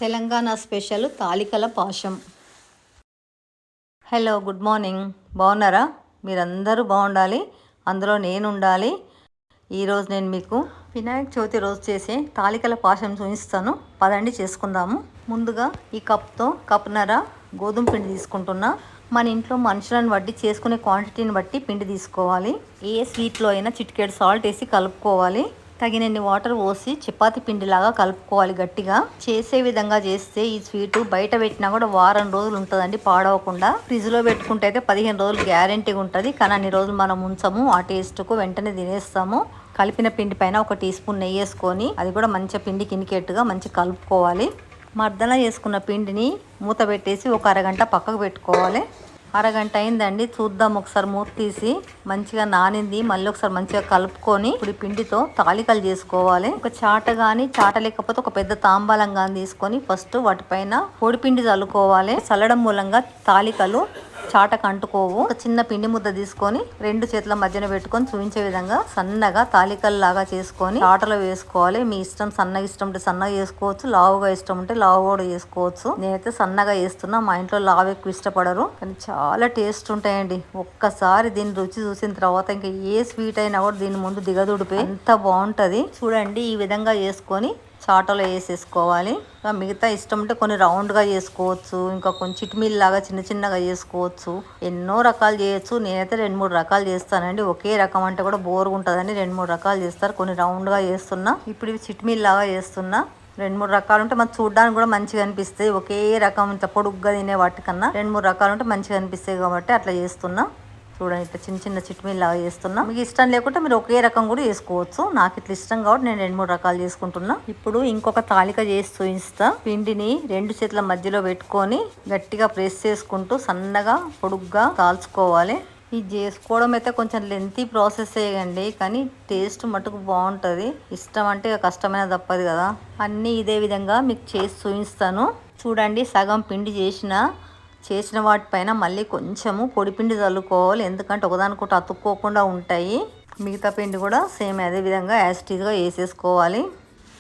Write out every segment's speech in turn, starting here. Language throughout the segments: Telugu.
తెలంగాణ స్పెషల్ తాలికల పాశం. Hello, good morning. బాగున్నారా? మీరందరూ బాగుండాలి, అందులో నేను ఉండాలి. ఈరోజు నేను మీకు వినాయక చవితి రోజు చేసే తాలికల పాశం చూపిస్తాను. పదండి చేసుకుందాము. ముందుగా ఈ కప్తో కప్నర గోధుమ పిండి తీసుకుంటున్నా. మన ఇంట్లో మనుషులను బట్టి చేసుకునే క్వాంటిటీని బట్టి పిండి తీసుకోవాలి. ఏ స్వీట్లో అయినా చిటికెడు సాల్ట్ వేసి కలుపుకోవాలి. తగినన్ని వాటర్ పోసి చపాతి పిండిలాగా కలుపుకోవాలి. గట్టిగా చేసే విధంగా చేస్తే ఈ స్వీట్ బయట పెట్టినా కూడా వారం రోజులు ఉంటుందండి, పాడవకుండా. ఫ్రిడ్జ్లో పెట్టుకుంటే అయితే 15 రోజులు గ్యారెంటీగా ఉంటుంది. కానీ అన్ని రోజులు మనం ఉంచము, ఆ టేస్ట్కు వెంటనే తినేస్తాము. కలిపిన పిండి పైన 1 టీ స్పూన్ నెయ్యి వేసుకొని అది కూడా మంచిగా పిండికి ఇనికేట్టుగా మంచిగా కలుపుకోవాలి. మర్దన చేసుకున్న పిండిని మూత పెట్టేసి ఒక అరగంట పక్కకు పెట్టుకోవాలి. అరగంట అయిందండి, చూద్దాం. ఒకసారి మూత తీసి మంచిగా నానింది. మళ్ళీ ఒకసారి మంచిగా కలుపుకొని ఇప్పుడు పిండితో తాలికలు చేసుకోవాలి. ఒక చాట కానీ, చాట లేకపోతే ఒక పెద్ద తాంబాలం కానీ తీసుకొని ఫస్ట్ వాటిపైన పొడిపిండి చల్లుకోవాలి. చల్లడం మూలంగా తాలికలు చాటకు అంటుకోవు. ఒక చిన్న పిండి ముద్ద తీసుకొని 2 చేతుల మధ్యన పెట్టుకొని చూపించే విధంగా సన్నగా తాలికలు లాగా చేసుకొని చాటలో వేసుకోవాలి. మీ ఇష్టం, సన్నగా ఇష్టం ఉంటే సన్నగా చేసుకోవచ్చు, లావుగా ఇష్టం ఉంటే లావు కూడా చేసుకోవచ్చు. నేనైతే సన్నగా చేస్తున్నా. మా ఇంట్లో లావు ఎక్కువ ఇష్టపడరు, కానీ చాలా టేస్ట్ ఉంటాయండి. ఒక్కసారి దీని రుచి చూసిన తర్వాత ఇంకా ఏ స్వీట్ అయినా కూడా దీని ముందు దిగదుడిపోయి ఎంత బాగుంటది. చూడండి, ఈ విధంగా చేసుకొని చాటలో వేసేసుకోవాలి. మిగతా ఇష్టం ఉంటే కొన్ని రౌండ్గా చేసుకోవచ్చు, ఇంకా కొంచెం చిట్మీల్ లాగా చిన్న చిన్నగా చేసుకోవచ్చు. ఎన్నో రకాలు చేయొచ్చు. నేనైతే 2-3 రకాలు చేస్తానండి. ఒకే రకం అంటే కూడా బోర్గా ఉంటుందని 2-3 రకాలు చేస్తారు. కొన్ని రౌండ్గా చేస్తున్నా, ఇప్పుడు ఇవి చిట్మీల్ లాగా చేస్తున్నా. 2-3 రకాలు ఉంటే మనకు చూడడానికి కూడా మంచిగా అనిపిస్తాయి. ఒకే రకం ఇంత పొడుగ్గా తినే వాటికన్నా 2-3 రకాలు ఉంటే మంచిగా అనిపిస్తాయి కాబట్టి అట్లా చేస్తున్నా. చూడండి, ఇట్లా చిన్న చిన్న చిట్మీలు లాగా చేస్తున్నా. మీకు ఇష్టం లేకుంటే మీరు ఒకే రకం కూడా చేసుకోవచ్చు. నాకు ఇట్లా ఇష్టం కాబట్టి నేను 2-3 రకాలు చేసుకుంటున్నా. ఇప్పుడు ఇంకొక తాలిక చేసి చూపిస్తా. పిండిని 2 చేతుల మధ్యలో పెట్టుకొని గట్టిగా ప్రెస్ చేసుకుంటూ సన్నగా పొడుగ్గా కాల్చుకోవాలి. ఇది చేసుకోవడం అయితే కొంచెం లెంతీ ప్రాసెస్ చేయండి, కానీ టేస్ట్ మటుకు బాగుంటుంది. ఇష్టం అంటే కష్టమైన తప్పదు కదా. అన్నీ ఇదే విధంగా మీకు చేసి చూపిస్తాను. చూడండి, సగం పిండి చేసిన వాటిపైన మళ్ళీ కొంచెము పొడిపిండి చల్లుకోవాలి. ఎందుకంటే ఒకదానికొకటి అతుక్కోకుండా ఉంటాయి. మిగతా పిండి కూడా సేమ్ అదే విధంగా యాస్టీజ్గా వేసేసుకోవాలి.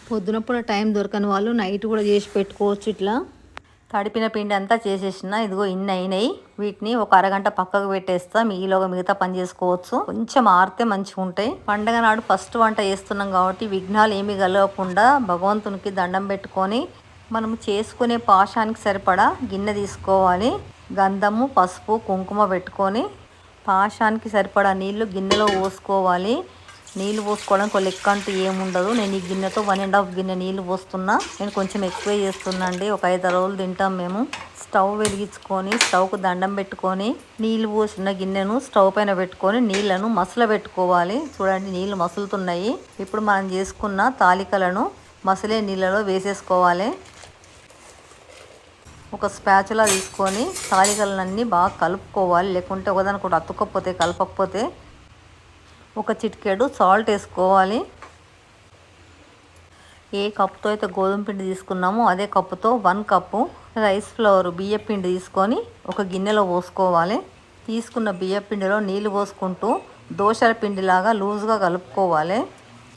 పొద్దునప్పుడు టైం దొరకని వాళ్ళు నైట్ కూడా చేసి పెట్టుకోవచ్చు. ఇట్లా తడిపిన పిండి అంతా చేసేసిన ఇదిగో ఇన్ని అయినాయి. వీటిని ఒక అరగంట పక్కకు పెట్టేస్తాం. ఈలోగా మిగతా పని చేసుకోవచ్చు. కొంచెం ఆరితే మంచిగా ఉంటాయి. పండగ నాడు ఫస్ట్ వంట చేస్తున్నాం కాబట్టి విఘ్నాలు ఏమీ కలగకుండా భగవంతునికి దండం పెట్టుకొని మనము చేసుకునే పాశానికి సరిపడా గిన్నె తీసుకోవాలి. గంధము, పసుపు, కుంకుమ పెట్టుకొని పాశానికి సరిపడా నీళ్లు గిన్నెలో పోసుకోవాలి. నీళ్ళు పోసుకోవడానికి ఒక లెక్క అంటూ ఏముండదు. నేను ఈ గిన్నెతో 1.5 గిన్నె నీళ్ళు పోస్తున్నా. నేను కొంచెం ఎక్కువే చేస్తున్నా అండి. ఒక 5 రోజులు తింటాం మేము. స్టవ్ వెలిగించుకొని స్టవ్కు దండం పెట్టుకొని నీళ్ళు పోసిన గిన్నెను స్టవ్ పైన పెట్టుకొని నీళ్లను మసల పెట్టుకోవాలి. చూడండి, నీళ్ళు మసులుతున్నాయి. ఇప్పుడు మనం చేసుకున్న తాలికలను మసలే నీళ్ళలో వేసేసుకోవాలి. ఒక స్పాచులా తీసుకొని తాలికలన్నీ బాగా కలుపుకోవాలి. లేకుంటే ఒకదానికొకటి అతుక్కపోతే కలపకపోతే. ఒక చిటికెడు సాల్ట్ వేసుకోవాలి. ఏ కప్పుతో అయితే గోధుమ పిండి తీసుకున్నామో అదే కప్పుతో 1 కప్పు రైస్ ఫ్లవర్ బియ్యం పిండి తీసుకొని ఒక గిన్నెలో పోసుకోవాలి. తీసుకున్న బియ్యం పిండిలో నీళ్ళు పోసుకుంటూ దోశల పిండిలాగా లూజ్గా కలుపుకోవాలి.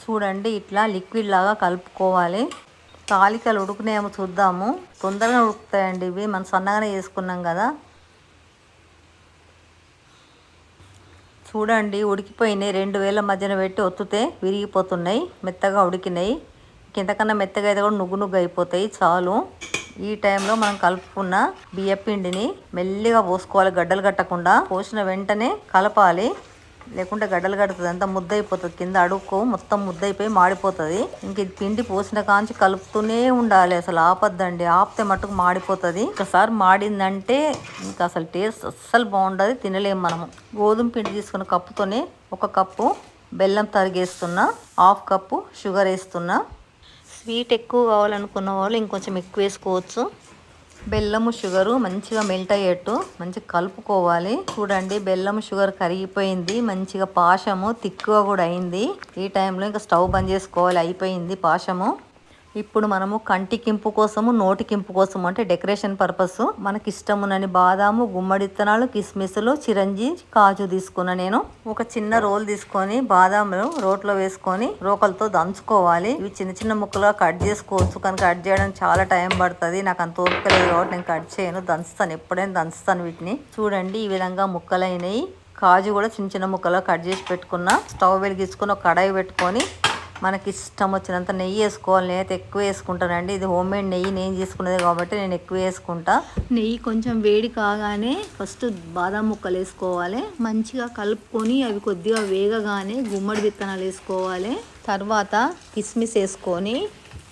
చూడండి, ఇట్లా లిక్విడ్ లాగా కలుపుకోవాలి. తాలికలు ఉడుకునేమో చూద్దాము. తొందరగా ఉడుకుతాయండి ఇవి, మనం సన్నగానే చేసుకున్నాం కదా. చూడండి, ఉడికిపోయినాయి. 2 వేల మధ్యన పెట్టి ఒత్తుతే విరిగిపోతున్నాయి. మెత్తగా ఉడికినాయి. కిందకన్నా మెత్తగా అయితే కూడా నుగ్గు అయిపోతాయి. చాలు. ఈ టైంలో మనం కలుపుకున్న బియ్యం పిండిని మెల్లిగా పోసుకోవాలి, గడ్డలు కట్టకుండా. పోసిన వెంటనే కలపాలి, లేకుంటే గడ్డలు కడుతుంది. అంతా ముద్ద అయిపోతుంది. కింద అడుక్కు మొత్తం ముద్ద అయిపోయి మాడిపోతుంది. ఇంక ఇది పిండి పోసిన కాంచి కలుపుతూనే ఉండాలి. అసలు ఆపద్దండి, ఆపితే మట్టుకు మాడిపోతుంది. ఒకసారి మాడిందంటే ఇంకా అసలు టేస్ట్ అస్సలు బాగుండదు, తినలేము మనము. గోధుమ పిండి తీసుకున్న కప్పుతోనే 1 కప్పు బెల్లం తరిగేస్తున్నా, 1/2 కప్పు షుగర్ వేస్తున్నా. స్వీట్ ఎక్కువ కావాలనుకున్న వాళ్ళు ఇంకొంచెం ఎక్కువ వేసుకోవచ్చు. బెల్లము షుగరు మంచిగా మెల్ట్ అయ్యేట్టు మంచిగా కలుపుకోవాలి. చూడండి, బెల్లము షుగర్ కరిగిపోయింది. మంచిగా పాశము తిక్కుగా కూడా అయింది. ఈ టైంలో ఇంకా స్టవ్ బంద్ చేసుకోవాలి. అయిపోయింది పాశము. ఇప్పుడు మనము కంటికింపు కోసము నోటికింపు కోసము అంటే డెకరేషన్ పర్పస్ మనకి ఇష్టమునని బాదాము, గుమ్మడి విత్తనాలు, కిస్మిస్లు, చిరంజి, కాజు తీసుకున్నా. నేను ఒక చిన్న రోల్ తీసుకొని బాదాములు రోట్లో వేసుకొని రోకలతో దంచుకోవాలి. ఇవి చిన్న చిన్న ముక్కలుగా కట్ చేసుకోవచ్చు, కానీ కట్ చేయడానికి చాలా టైం పడుతుంది. నాకు అంత ఓపిక లేదు కాబట్టి నేను కట్ చేయను, దంచుతాను. ఎప్పుడైనా దంచుతాను వీటిని. చూడండి ఈ విధంగా ముక్కలైనవి. కాజు కూడా చిన్న చిన్న ముక్కలుగా కట్ చేసి పెట్టుకున్నా. స్టవ్ వెలిగించుకొని ఒక కడాయి పెట్టుకొని మనకి ఇష్టం వచ్చినంత నెయ్యి వేసుకోవాలి. నేనైతే ఎక్కువ వేసుకుంటానండి. ఇది హోమ్ మేడ్ నెయ్యి నేను చేసుకునేది కాబట్టి నేను ఎక్కువ వేసుకుంటా. నెయ్యి కొంచెం వేడి కాగానే ఫస్ట్ బాదం ముక్కలు వేసుకోవాలి. మంచిగా కలుపుకొని అవి కొద్దిగా వేగగానే గుమ్మడి విత్తనాలు వేసుకోవాలి. తర్వాత కిస్మిస్ వేసుకొని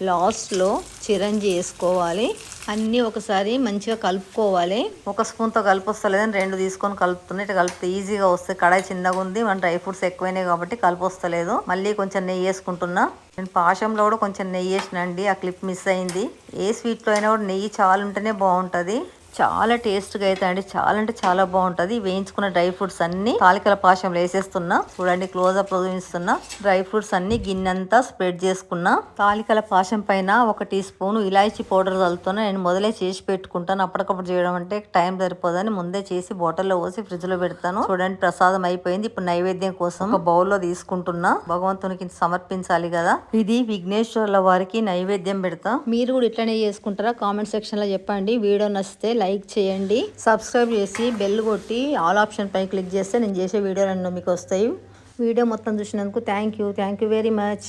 లాస్ట్లో చిరంజి వేసుకోవాలి. అన్నీ ఒకసారి మంచిగా కలుపుకోవాలి. ఒక స్పూన్తో కలిపి వస్తలేదని 2 తీసుకొని కలుపుతున్నా. ఇట్లా కలిపితే ఈజీగా వస్తాయి. కడాయి చిన్నగా ఉంది, మన డ్రై ఫ్రూట్స్ ఎక్కువైనాయి కాబట్టి కలిపి వస్తలేదు. మళ్ళీ కొంచెం నెయ్యి వేసుకుంటున్నా. నేను పాశంలో కూడా కొంచెం నెయ్యి వేసినండి, ఆ క్లిప్ మిస్ అయింది. ఏ స్వీట్లో అయినా కూడా నెయ్యి చాలా ఉంటేనే బాగుంటుంది. చాలా టేస్ట్గా అయితే అండి, చాలా అంటే చాలా బాగుంటుంది. వేయించుకున్న డ్రై ఫ్రూట్స్ అన్ని తాలికల పాశంలో వేసేస్తున్నా. చూడండి క్లోజ్అప్ చూపిస్తున్నా. డ్రై ఫ్రూట్స్ అన్ని గిన్నెంతా స్ప్రెడ్ చేసుకున్నా. తాలికల పాశం పైన 1 టీ స్పూన్ ఇలాచీ పౌడర్ చల్లుతున్నా. నేను మొదలే చేసి పెట్టుకుంటాను. అప్పటికప్పుడు చేయడం అంటే టైం సరిపోదని ముందే చేసి బాటిల్లో పోసి ఫ్రిడ్జ్ లో పెడతాను. చూడండి ప్రసాదం అయిపోయింది. ఇప్పుడు నైవేద్యం కోసం ఒక బౌల్లో తీసుకుంటున్నా. భగవంతునికి సమర్పించాలి కదా. ఇది విఘ్నేశ్వర్ల వారికి నైవేద్యం పెడతా. మీరు కూడా ఇట్లనే చేసుకుంటారా? కామెంట్ సెక్షన్ లో చెప్పండి. వీడియో నచ్చితే లైక్ చేయండి, సబ్స్క్రైబ్ చేసి బెల్ కొట్టి ఆల్ ఆప్షన్ పై క్లిక్ చేస్తే నేను చేసే వీడియోలన్నీ మీకు వస్తాయి. వీడియో మొత్తం చూసినందుకు థ్యాంక్ యూ వెరీ మచ్.